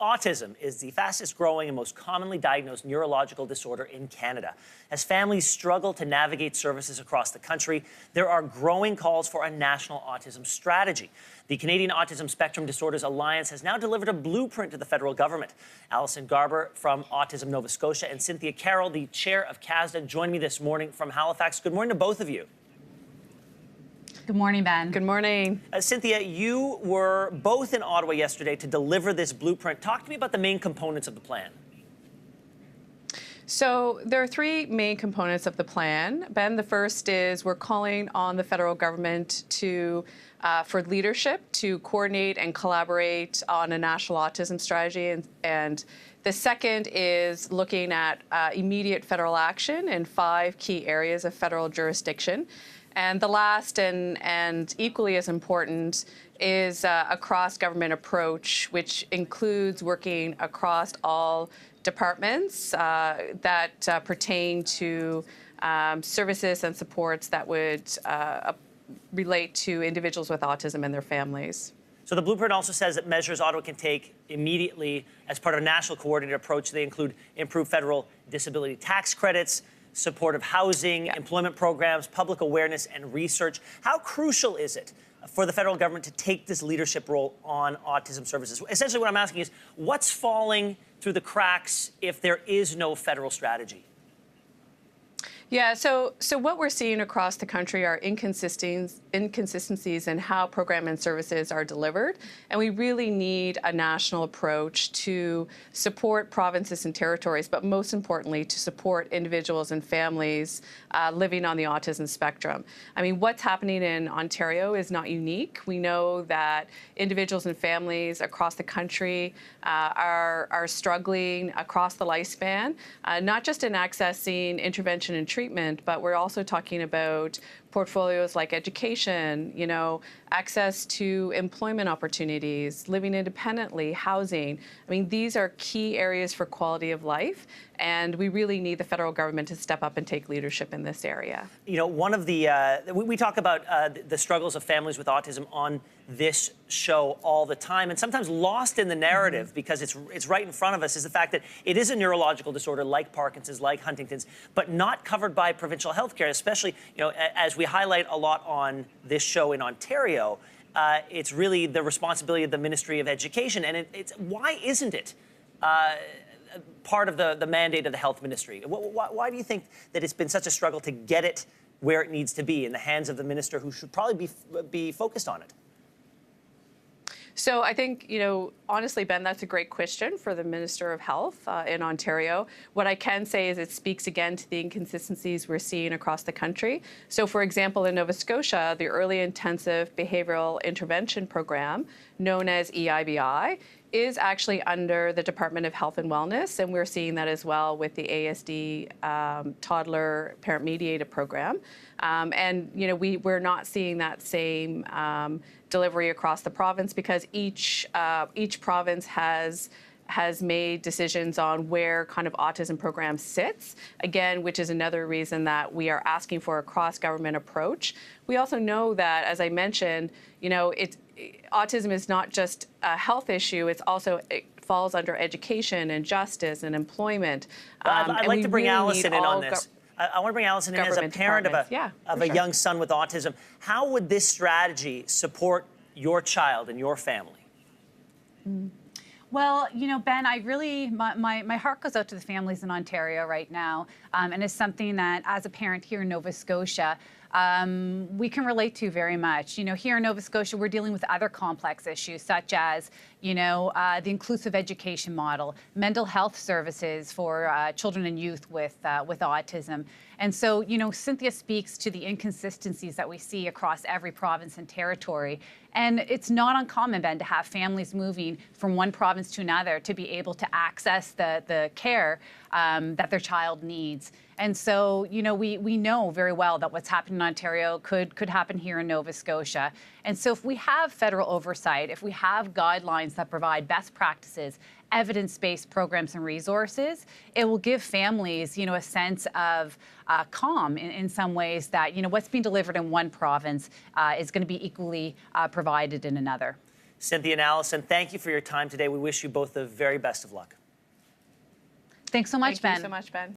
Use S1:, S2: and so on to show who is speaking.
S1: Autism is the fastest growing and most commonly diagnosed neurological disorder in Canada. As families struggle to navigate services across the country, there are growing calls for a national autism strategy. The Canadian Autism Spectrum Disorders Alliance has now delivered a blueprint to the federal government. Allison Garber from Autism Nova Scotia and Cynthia Carroll, the chair of CASDA, join me this morning from Halifax. Good morning to both of you.
S2: Good morning, Ben.
S3: Good morning.
S1: Cynthia, you were both in Ottawa yesterday to deliver this blueprint. Talk to me about the main components of the plan.
S3: So there are three main components of the plan. Ben, the first is we're calling on the federal government to for leadership to coordinate and collaborate on a national autism strategy. And the second is looking at immediate federal action in 5 key areas of federal jurisdiction. And the last and equally as important is a cross-government approach, which includes working across all departments that pertain to services and supports that would relate to individuals with autism and their families.
S1: So the blueprint also says that measures Ottawa can take immediately as part of a national coordinated approach. They include improved federal disability tax credits, supportive housing, employment programs, public awareness and research. How crucial is it for the federal government to take this leadership role on autism services? Essentially what I'm asking is, what's falling through the cracks if there is no federal strategy?
S3: Yeah, so what we're seeing across the country are inconsistencies in how program and services are delivered, and we really need a national approach to support provinces and territories, but most importantly, to support individuals and families living on the autism spectrum. I mean, what's happening in Ontario is not unique. We know that individuals and families across the country are struggling across the lifespan, not just in accessing intervention and treatment, but we're also talking about portfolios like education, access to employment opportunities, living independently, housing. I mean, these are key areas for quality of life, and we really need the federal government to step up and take leadership in this area.
S1: One of the, we talk about the struggles of families with autism on this show all the time, and sometimes lost in the narrative because it's right in front of us, is the fact that it is a neurological disorder like Parkinson's, like Huntington's, but not covered by provincial health care, especially, as we highlight a lot on this show in Ontario. It's really the responsibility of the Ministry of Education, and why isn't it part of the mandate of the health ministry? Why do you think that it's been such a struggle to get it where it needs to be in the hands of the minister who should probably be focused on it?
S3: So I think, honestly, Ben, that's a great question for the Minister of Health in Ontario. What I can say is it speaks again to the inconsistencies we're seeing across the country. So, for example, in Nova Scotia, the Early Intensive Behavioral Intervention Program, known as EIBI, is actually under the Department of Health and Wellness, and we're seeing that as well with the ASD Toddler Parent-Mediated Program. And we're not seeing that same delivery across the province because each province has made decisions on where kind of autism program sits, again, which is another reason that we are asking for a cross-government approach. We also know that, as I mentioned, autism is not just a health issue, it falls under education and justice and employment.
S1: I'd like to bring Allison in on this. I want to bring Allison in as a parent of a young son with autism. How would this strategy support your child and your family?
S2: Well, Ben, my heart goes out to the families in Ontario right now, and it's something that, as a parent here in Nova Scotia, we can relate to very much. Here in Nova Scotia, we're dealing with other complex issues such as, the inclusive education model, mental health services for children and youth with autism. And so, Cynthia speaks to the inconsistencies that we see across every province and territory. And it's not uncommon, Ben, to have families moving from one province to another to be able to access the care that their child needs. And so, we know very well that what's happened in Ontario could happen here in Nova Scotia. And so if we have federal oversight, if we have guidelines that provide best practices, evidence-based programs and resources, it will give families, a sense of calm in some ways that, what's being delivered in one province is going to be equally provided in another.
S1: Cynthia and Allison, thank you for your time today. We wish you both the very best of luck.
S2: Thanks so much, Ben.
S3: Thank you so much, Ben.